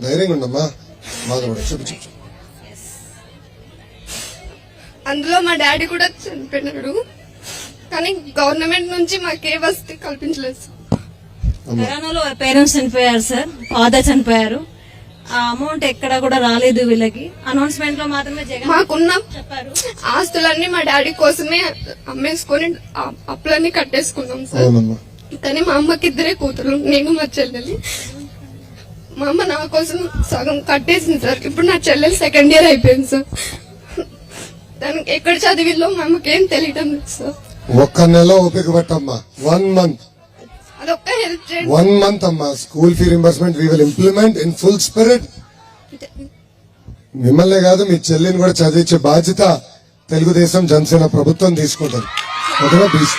ధైర్యంగా ఉండమ్మా, బాధపడ చెప్పు. అందులో మా డాడీ కూడా చనిపోయినాడు, కానీ గవర్నమెంట్ నుంచి మాకే వసతి కల్పించలేదు సార్. కరోనాలో పేరెంట్స్ చనిపోయారు సార్, ఫాదర్ చనిపోయారు. ఆ అమౌంట్ ఎక్కడ కూడా రాలేదు వీళ్ళకి. అనౌన్స్మెంట్ లో మాత్రమే జగన్ మాకున్న చెప్పారు. ఆస్తులన్నీ మా డాడీ కోసమే అమ్మేసుకొని అప్పులన్నీ కట్టేసుకున్నాం సార్. అవునమ్మా. కానీ మా అమ్మకి ఇద్దరే కూతురు, నేను మా చెల్లెలి. మా అమ్మ నా కోసం సగం కట్టేసింది సార్. ఇప్పుడు నా చెల్లెలు సెకండ్ ఇయర్ అయిపోయింది సార్. దానికి ఎక్కడ చదివిలో మా అమ్మకి ఏం తెలియటం లేదు సార్. ఒక్క నెల ఓపిక పట్టమ్మా, 1 month. అదొక్క హెల్ప్ చేయండి. 1 month అమ్మా. School fee reimbursement we will implement in full spirit. మిమ్మల్నే కాదు మీ చెల్లిని కూడా చదివించే బాధ్యత తెలుగుదేశం జనసేన ప్రభుత్వం తీసుకుంటుంది. ఓకేనా? ప్లీజ్.